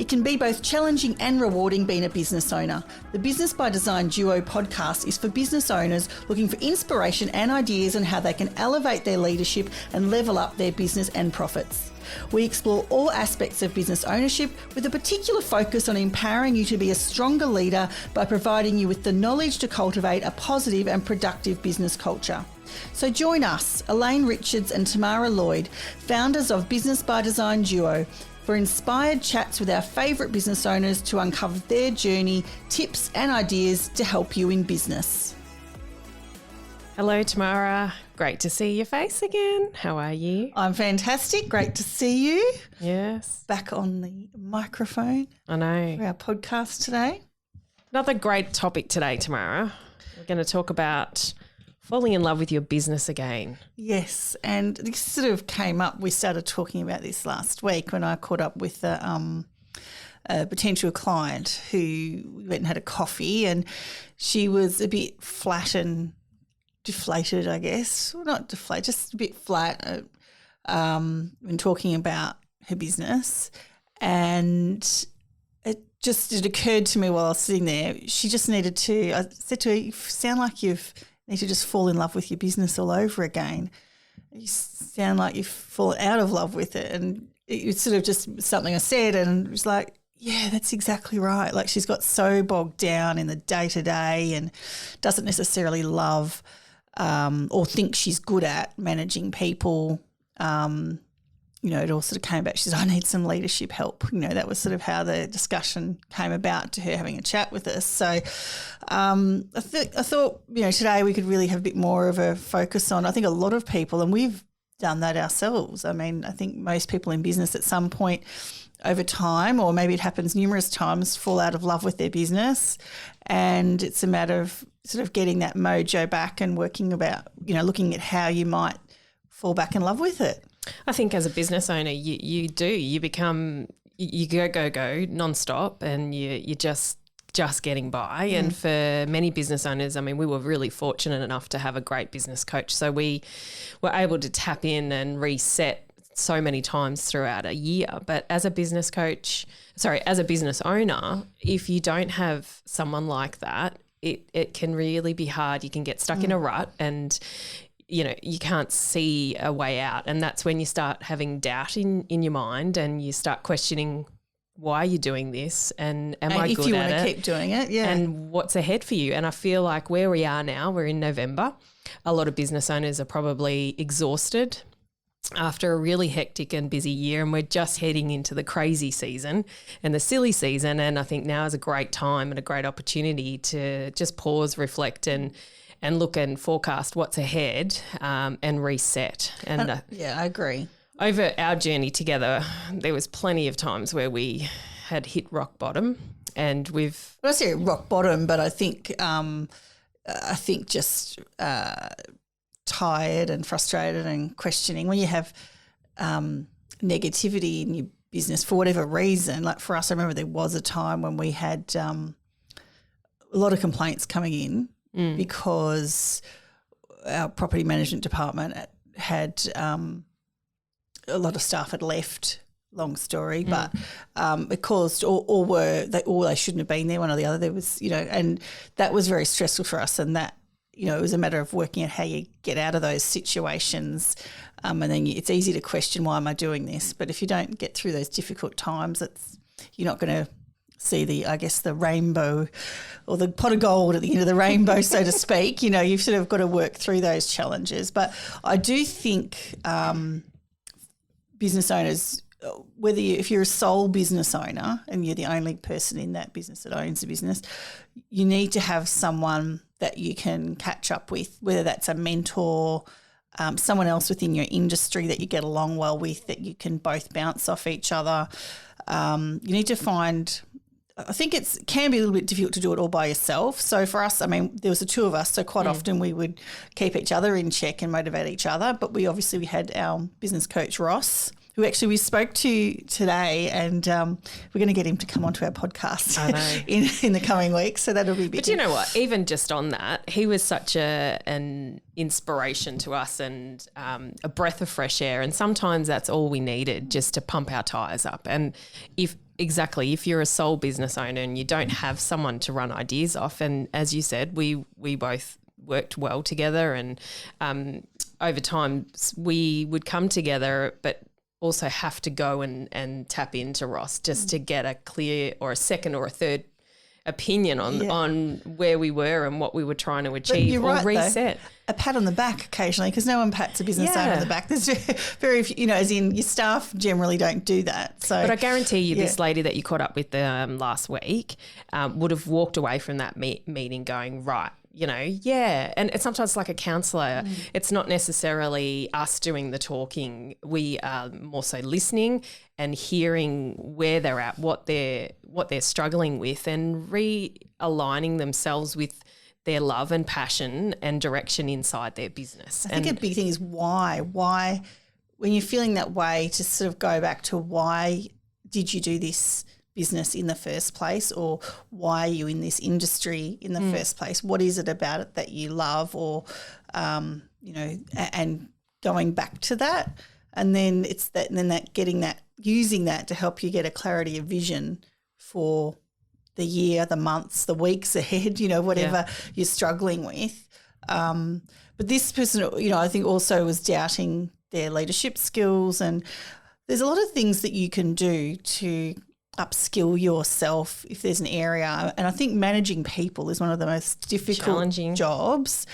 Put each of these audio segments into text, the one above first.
It can be both challenging and rewarding being a business owner. The Business by Design Duo podcast is for business owners looking for inspiration and ideas on how they can elevate their leadership and level up their business and profits. We explore all aspects of business ownership with a particular focus on empowering you to be a stronger leader by providing you with the knowledge to cultivate a positive and productive business culture. So join us, Elaine Richards and Tamara Lloyd, founders of Business by Design Duo, for inspired chats with our favourite business owners to uncover their journey, tips and ideas to help you in business. Hello, Tamara. Great to see your face again. How are you? I'm fantastic. Great to see you. Yes. Back on the microphone. I know. For our podcast today. Another great topic today, Tamara. We're going to talk about falling in love with your business again. Yes, and this sort of came up. We started talking about this last week when I caught up with a potential client who went and had a coffee, and she was a bit flat and deflated, I guess. Well, not deflated, just a bit flat when talking about her business. And it occurred to me while I was sitting there, she just needed to, I said to her, you sound like you've need to just fall in love with your business all over again. You sound like you've fallen out of love with it. And it's sort of just something I said, and it was like, yeah, that's exactly right. Like, she's got so bogged down in the day-to-day and doesn't necessarily love or think she's good at managing people. It all sort of came back. She said, I need some leadership help. That was sort of how the discussion came about, to her having a chat with us. So I thought, today we could really have a bit more of a focus on, I think a lot of people, and we've done that ourselves. I mean, I think most people in business at some point over time, or maybe it happens numerous times, fall out of love with their business. And it's a matter of sort of getting that mojo back and working about, looking at how you might fall back in love with it. I think as a business owner, you go nonstop, and you're just getting by. And for many business owners, I mean, we were really fortunate enough to have a great business coach. So we were able to tap in and reset so many times throughout a year. But as a business owner, if you don't have someone like that, it can really be hard. You can get stuck in a rut, and you can't see a way out. And that's when you start having doubt in your mind, and you start questioning, why are you doing this? And am I good at it? If you want to keep doing it, yeah. And what's ahead for you? And I feel like where we are now, we're in November. A lot of business owners are probably exhausted after a really hectic and busy year, and we're just heading into the crazy season and the silly season. And I think now is a great time and a great opportunity to just pause, reflect, and look and forecast what's ahead, and reset. And I agree. Over our journey together, there was plenty of times where we had hit rock bottom, and we've. I don't say rock bottom, but I think just tired and frustrated and questioning when you have negativity in your business for whatever reason. Like for us, I remember there was a time when we had a lot of complaints coming in. Because our property management department had a lot of staff had left. Long story, but it caused they shouldn't have been there. One or the other. There was and that was very stressful for us. And that it was a matter of working out how you get out of those situations. And then it's easy to question, why am I doing this? But if you don't get through those difficult times, you're not going to see the rainbow or the pot of gold at the end of the rainbow, so to speak. You've sort of got to work through those challenges. But I do think business owners, if you're a sole business owner and you're the only person in that business that owns the business, you need to have someone that you can catch up with, whether that's a mentor, someone else within your industry that you get along well with, that you can both bounce off each other. You need to find I think it can be a little bit difficult to do it all by yourself. So for us, I mean, there was the two of us, so quite often we would keep each other in check and motivate each other. But we had our business coach, Ross, who actually we spoke to today, and we're going to get him to come onto our podcast in the coming weeks. So that'll be big. But you know what? Even just on that, he was such an inspiration to us and a breath of fresh air. And sometimes that's all we needed, just to pump our tyres up. And if you're a sole business owner and you don't have someone to run ideas off, and as you said, we both worked well together, and over time we would come together, but also have to go and tap into Ross just to get a clear or a second or a third opinion on where we were and what we were trying to achieve or reset. Though, a pat on the back occasionally, because no one pats a business owner on the back. There's very few, as in your staff generally don't do that. So, but I guarantee you this lady that you caught up with last week would have walked away from that meeting going, right, and it's sometimes like a counsellor. It's not necessarily us doing the talking. We are more so listening and hearing where they're at, what they're struggling with, and realigning themselves with their love and passion and direction inside their business. I think a big thing is why when you're feeling that way, to sort of go back to why did you do this business in the first place, or why are you in this industry in the first place? What is it about it that you love, or and going back to that, and then it's that, and then that getting that, using that to help you get a clarity of vision for the year, the months, the weeks ahead, whatever you're struggling with. But this person, I think also was doubting their leadership skills, and there's a lot of things that you can do to upskill yourself if there's an area. And I think managing people is one of the most difficult, challenging jobs.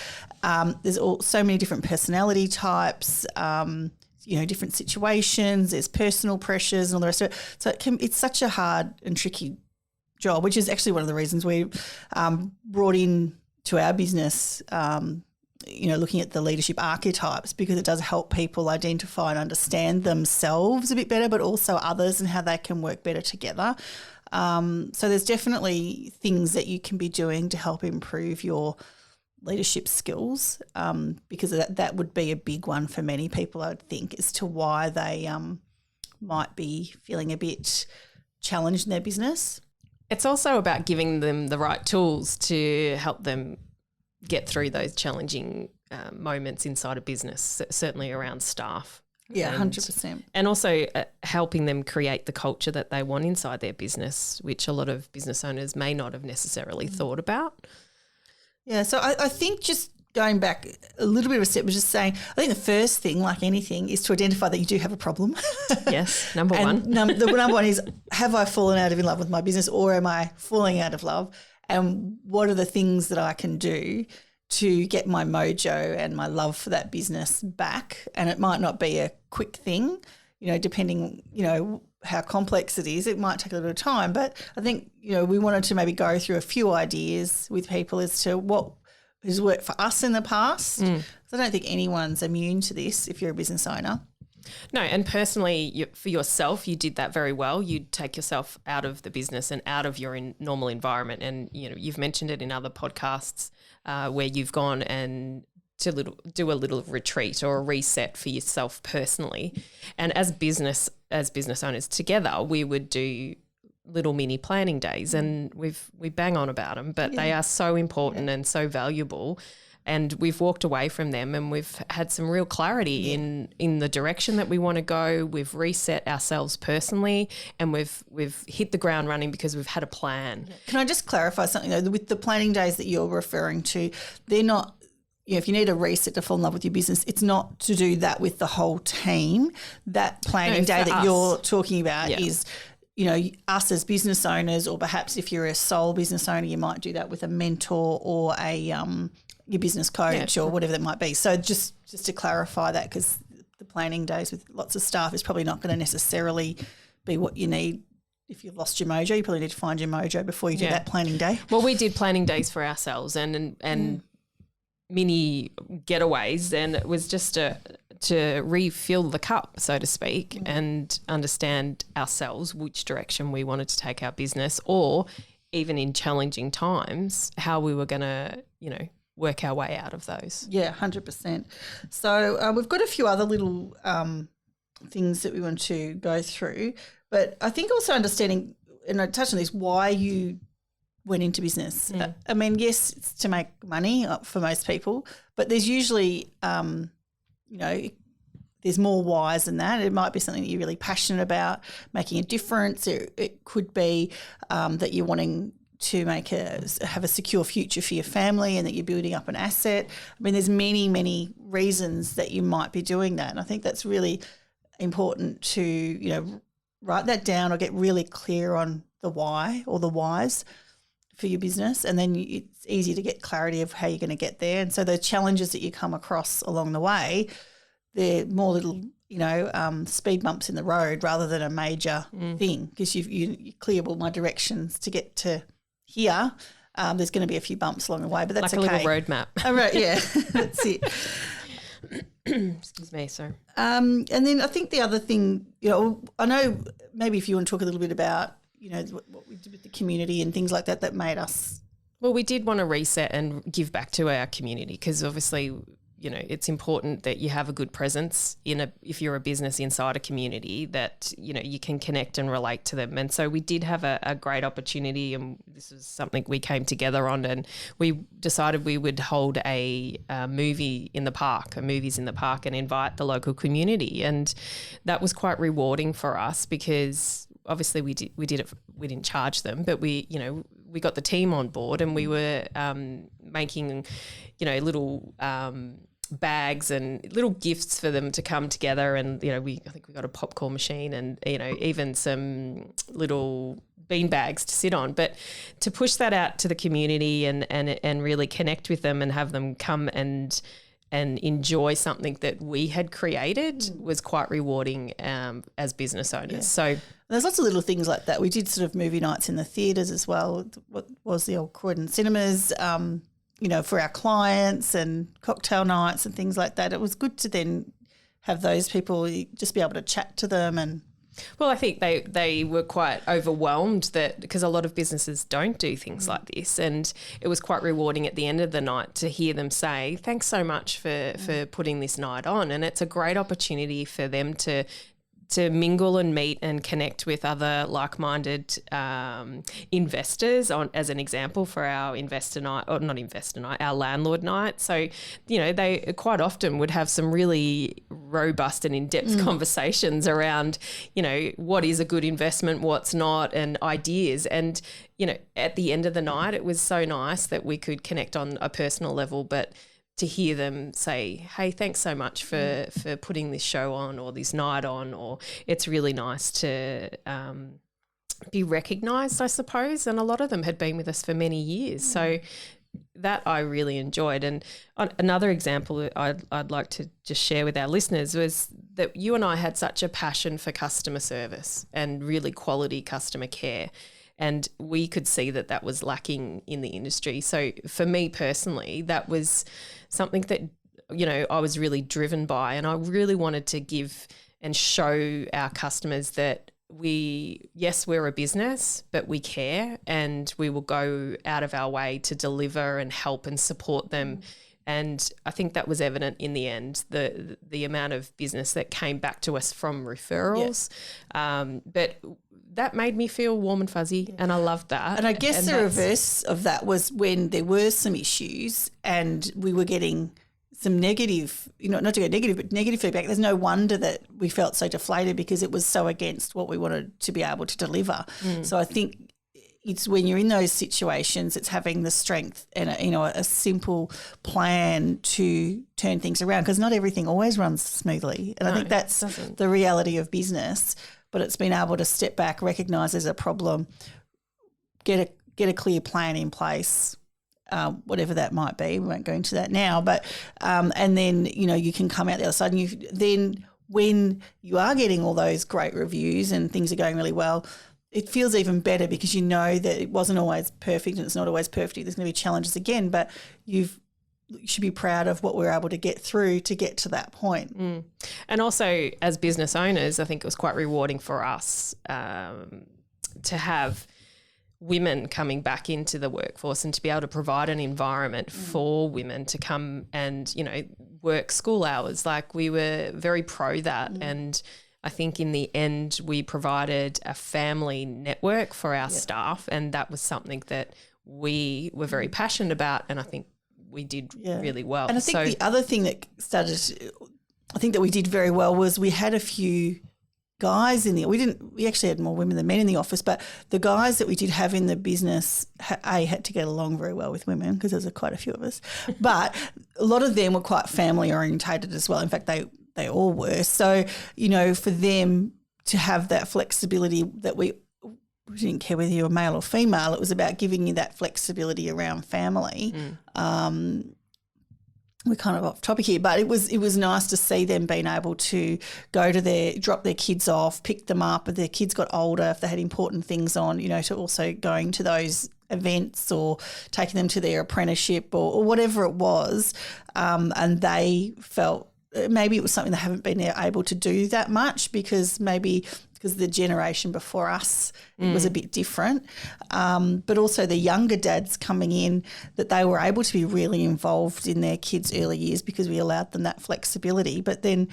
There's so many different personality types, different situations, there's personal pressures and all the rest of it. So it's such a hard and tricky job, which is actually one of the reasons we brought in to our business, looking at the leadership archetypes, because it does help people identify and understand themselves a bit better, but also others and how they can work better together. So there's definitely things that you can be doing to help improve your leadership skills, because that would be a big one for many people, I would think, as to why they might be feeling a bit challenged in their business. It's also about giving them the right tools to help them get through those challenging moments inside a business, certainly around staff. Yeah, 100%. And also helping them create the culture that they want inside their business, which a lot of business owners may not have necessarily thought about. Yeah, so I think just going back a little bit of a step was just saying, I think the first thing, like anything, is to identify that you do have a problem. Yes, number one. The number one is, have I fallen out of love with my business, or am I falling out of love? And what are the things that I can do to get my mojo and my love for that business back? And it might not be a quick thing, depending, how complex it is. It might take a little time. But I think, we wanted to maybe go through a few ideas with people as to what has worked for us in the past. So I don't think anyone's immune to this if you're a business owner. No, and personally, for yourself, you did that very well. You'd take yourself out of the business and out of your normal environment. And, you've mentioned it in other podcasts where you've gone and do a little retreat or a reset for yourself personally. And as business owners together, we would do little mini planning days, and we bang on about them, but they are so important and so valuable. And we've walked away from them and we've had some real clarity in the direction that we want to go. We've reset ourselves personally, and we've hit the ground running because we've had a plan. Can I just clarify something though? With the planning days that you're referring to, they're not, if you need a reset to fall in love with your business, it's not to do that with the whole team. That planning day that you're talking about is, us as business owners, or perhaps if you're a sole business owner, you might do that with a mentor or your business coach or whatever that might be. So just to clarify that, because the planning days with lots of staff is probably not going to necessarily be what you need. If you've lost your mojo, you probably need to find your mojo before you do that planning day. Well, we did planning days for ourselves and mini getaways, and it was just to refill the cup, so to speak, and understand ourselves, which direction we wanted to take our business, or even in challenging times, how we were going to, work our way out of those. Yeah, 100%. So we've got a few other little things that we want to go through. But I think also understanding, and I touched on this, why you went into business. I mean, yes, it's to make money for most people, but there's usually, there's more whys than that. It might be something that you're really passionate about, making a difference. It could be that you're wanting to have a secure future for your family and that you're building up an asset. I mean, there's many, many reasons that you might be doing that. And I think that's really important to, write that down or get really clear on the why or the whys for your business, and then it's easy to get clarity of how you're going to get there. And so the challenges that you come across along the way, they're more little, speed bumps in the road rather than a major thing, because you clear all my directions to get to here. There's going to be a few bumps along the way, but that's like okay. A little roadmap. Oh, right, yeah, that's it. Excuse me, sorry. And then I think the other thing, I know maybe if you want to talk a little bit about, what we did with the community and things like that made us. Well, we did want to reset and give back to our community, because obviously, it's important that you have a good presence if you're a business inside a community, that, you can connect and relate to them. And so we did have a great opportunity, and this was something we came together on, and we decided we would hold a movies in the park and invite the local community. And that was quite rewarding for us, because obviously we didn't charge them, but we got the team on board, and we were making, little bags and little gifts for them to come together. And, I think we got a popcorn machine and, even some little bean bags to sit on. But to push that out to the community and really connect with them and have them come and enjoy something that we had created was quite rewarding as business owners. Yeah. So there's lots of little things like that. We did sort of movie nights in the theatres as well, what was the old Croydon cinemas, for our clients, and cocktail nights and things like that. It was good to then have those people, just be able to chat to them. And well, I think they were quite overwhelmed because a lot of businesses don't do things like this, and it was quite rewarding at the end of the night to hear them say, thanks so much for putting this night on. And it's a great opportunity for them to mingle and meet and connect with other like-minded investors, as an example, for our our landlord night. So, they quite often would have some really robust and in-depth conversations around, what is a good investment, what's not, and ideas. And, at the end of the night, it was so nice that we could connect on a personal level, but to hear them say, hey, thanks so much for putting this show on or this night on, or it's really nice to be recognised, I suppose. And a lot of them had been with us for many years. So that I really enjoyed. And another example I'd like to just share with our listeners was that you and I had such a passion for customer service and really quality customer care. And we could see that was lacking in the industry. So for me personally, that was something that, I was really driven by, and I really wanted to give and show our customers that we're a business, but we care, and we will go out of our way to deliver and help and support them. And I think that was evident in the end, the amount of business that came back to us from referrals. Yeah. But that made me feel warm and fuzzy, and I loved that. And I guess the reverse of that was when there were some issues and we were getting some negative, not to go negative, but negative feedback. There's no wonder that we felt so deflated, because it was so against what we wanted to be able to deliver. So I think it's when you're in those situations, it's having the strength and a simple plan to turn things around, because not everything always runs smoothly. And I think that's the reality of business. But it's been able to step back, recognise there's a problem, get a clear plan in place, whatever that might be. We won't go into that now, but and then you can come out the other side, and then when you are getting all those great reviews and things are going really well, it feels even better, because you know that it wasn't always perfect, and it's not always perfect. There's going to be challenges again, but you should be proud of what we're able to get through to get to that point. And also, as business owners, I think it was quite rewarding for us to have women coming back into the workforce, and to be able to provide an environment for women to come and, work school hours. Like, we were very pro that. And I think in the end we provided a family network for our staff, and that was something that we were very passionate about, and I think we did really well. And I think the other thing that I think that we did very well was we had a few guys we actually had more women than men in the office, but the guys that we did have in the business had to get along very well with women because there's quite a few of us, but a lot of them were quite family orientated as well. In fact, they all were. So, you know, for them to have that flexibility that we didn't care whether you were male or female, it was about giving you that flexibility around family. We're kind of off topic here, but it was nice to see them being able to drop their kids off, pick them up if their kids got older, if they had important things on, you know, to also going to those events or taking them to their apprenticeship or whatever it was. And they felt maybe it was something they haven't been able to do that much because the generation before us it was a bit different. But also the younger dads coming in, that they were able to be really involved in their kids' early years because we allowed them that flexibility. But then,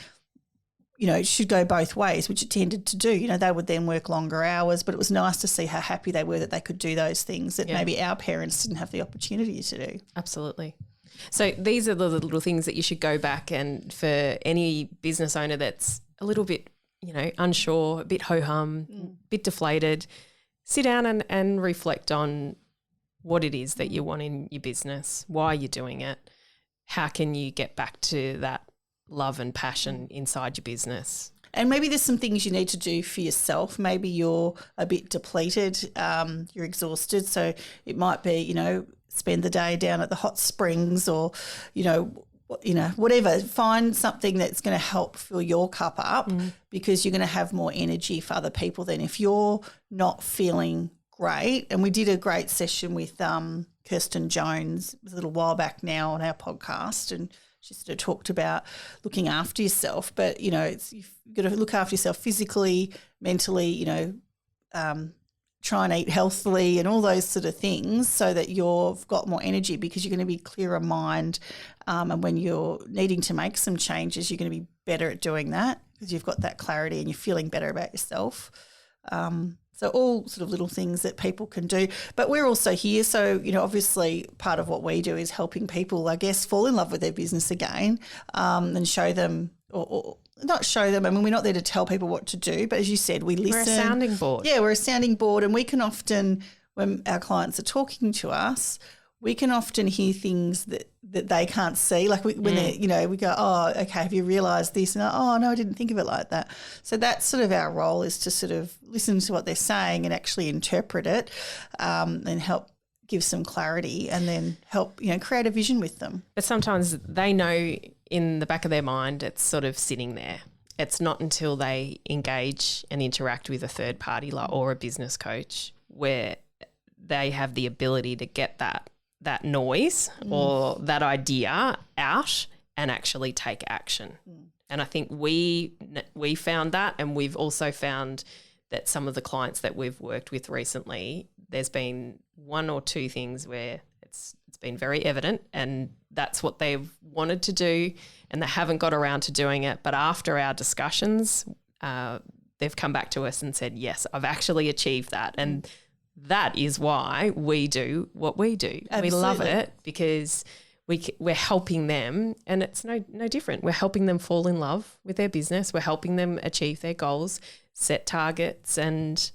you know, it should go both ways, which it tended to do. You know, they would then work longer hours, but it was nice to see how happy they were that they could do those things that maybe our parents didn't have the opportunity to do. Absolutely. So these are the little things that you should go back, and for any business owner that's a little bit, you know, unsure, a bit ho-hum, a bit deflated, sit down and reflect on what it is that you want in your business, why you're doing it, how can you get back to that love and passion inside your business. And maybe there's some things you need to do for yourself. Maybe you're a bit depleted, you're exhausted, so it might be, you know, spend the day down at the hot springs or, you know, whatever. Find something that's going to help fill your cup up because you're going to have more energy for other people than if you're not feeling great. And we did a great session with Kirsten Jones a little while back now on our podcast, and she sort of talked about looking after yourself. But, you know, you've got to look after yourself physically, mentally, you know, try and eat healthily and all those sort of things so that you've got more energy because you're going to be clearer mind. And when you're needing to make some changes, you're going to be better at doing that because you've got that clarity and you're feeling better about yourself. So all sort of little things that people can do. But we're also here. So, you know, obviously part of what we do is helping people, I guess, fall in love with their business again and show them or not show them. I mean, we're not there to tell people what to do, but as you said, we listen. We're a sounding board. Yeah, we're a sounding board, and we can often, when our clients are talking to us, we can often hear things that they can't see. Like when they, you know, we go, oh, okay, have you realised this? And oh, no, I didn't think of it like that. So that's sort of our role, is to sort of listen to what they're saying and actually interpret it and help give some clarity and then help, you know, create a vision with them. But sometimes they know in the back of their mind it's sort of sitting there. It's not until they engage and interact with a third party or a business coach where they have the ability to get that noise or that idea out and actually take action. And I think we found that, and we've also found that some of the clients that we've worked with recently, there's been one or two things where it's been very evident and that's what they've wanted to do and they haven't got around to doing it. But after our discussions, they've come back to us and said, yes, I've actually achieved that. And that is why we do what we do. Absolutely. We love it because we're helping them, and it's no different. We're helping them fall in love with their business. We're helping them achieve their goals, set targets, and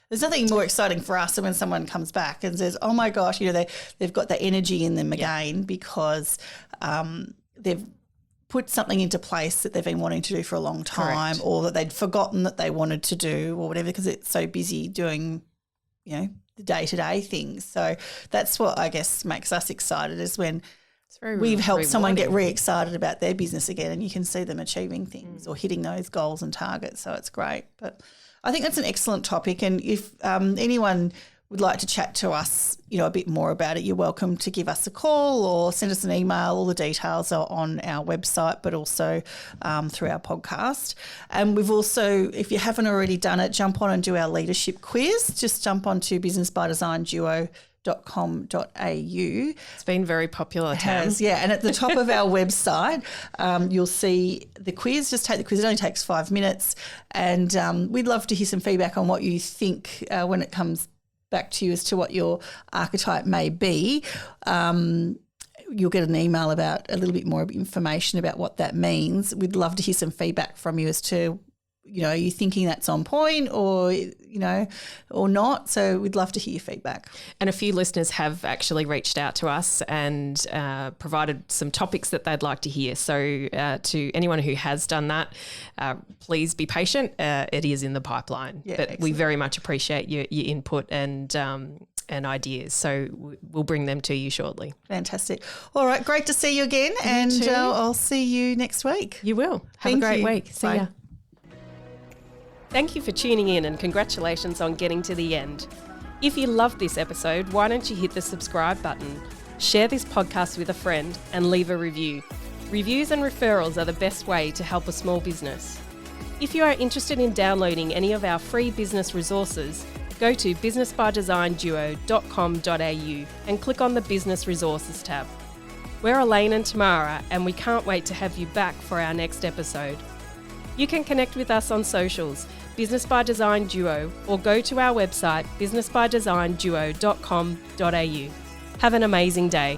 there's nothing more exciting for us than when someone comes back and says, oh my gosh, you know, they've got the energy in them again because they've put something into place that they've been wanting to do for a long time. Correct. Or that they'd forgotten that they wanted to do or whatever because it's so busy doing, you know, the day-to-day things. So that's what I guess makes us excited, is when we've helped someone get re-excited about their business again and you can see them achieving things or hitting those goals and targets. So it's great. But I think that's an excellent topic, and if anyone would like to chat to us, you know, a bit more about it, you're welcome to give us a call or send us an email. All the details are on our website, but also through our podcast. And we've also, if you haven't already done it, jump on and do our leadership quiz. Just jump onto businessbydesign It's been very popular, Tam. Yeah. And at the top of our website, you'll see the quiz. Just take the quiz. It only takes 5 minutes. And we'd love to hear some feedback on what you think when it comes back to you as to what your archetype may be. You'll get an email about a little bit more information about what that means. We'd love to hear some feedback from you as to, are you thinking that's on point or, or not? So we'd love to hear your feedback. And a few listeners have actually reached out to us and provided some topics that they'd like to hear. So to anyone who has done that, please be patient. It is in the pipeline. Yeah, but excellent. We very much appreciate your input and ideas. So we'll bring them to you shortly. Fantastic. All right. Great to see you again. And I'll see you next week. You will. Have a great week. See ya. Thank you for tuning in and congratulations on getting to the end. If you loved this episode, why don't you hit the subscribe button, share this podcast with a friend and leave a review. Reviews and referrals are the best way to help a small business. If you are interested in downloading any of our free business resources, go to businessbydesignduo.com.au and click on the Business Resources tab. We're Elaine and Tamara and we can't wait to have you back for our next episode. You can connect with us on socials, Business by Design Duo, or go to our website, businessbydesignduo.com.au. Have an amazing day.